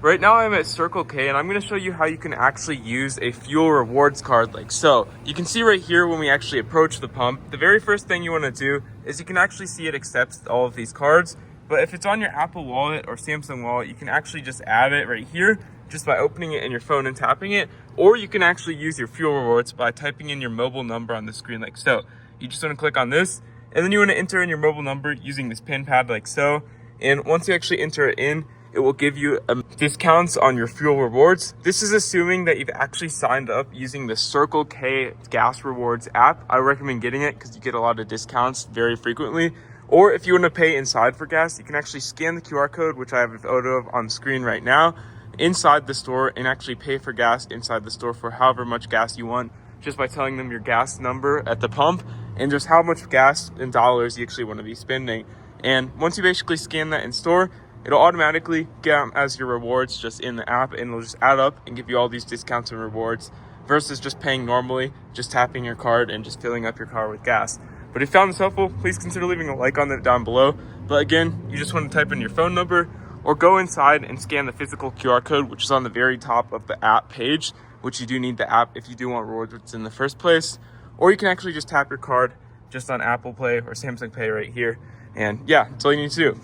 Right now I'm at Circle K and I'm going to show you how you can actually use a fuel rewards card like so. You can see right here when we actually approach the pump, the very first thing you want to do is you can actually see it accepts all of these cards. But if it's on your Apple Wallet or Samsung Wallet, you can actually just add it right here just by opening it in your phone and tapping it. Or you can actually use your fuel rewards by typing in your mobile number on the screen like so. You just want to click on this and then you want to enter in your mobile number using this pin pad like so. And once you actually enter it in, it will give you discounts on your fuel rewards. This is assuming that you've actually signed up using the Circle K gas rewards app. I recommend getting it because you get a lot of discounts very frequently. Or if you want to pay inside for gas, you can actually scan the QR code, which I have a photo of on screen right now, inside the store and actually pay for gas inside the store for however much gas you want, just by telling them your gas number at the pump and just how much gas in dollars you actually want to be spending. And once you basically scan that in store, it'll automatically get as your rewards just in the app, and it'll just add up and give you all these discounts and rewards versus just paying normally, just tapping your card and just filling up your car with gas. But if you found this helpful, please consider leaving a like on it down below. But again, you just want to type in your phone number or go inside and scan the physical QR code, which is on the very top of the app page, which you do need the app if you do want rewards in the first place. Or you can actually just tap your card just on Apple Pay or Samsung Pay right here. And yeah, that's all you need to do.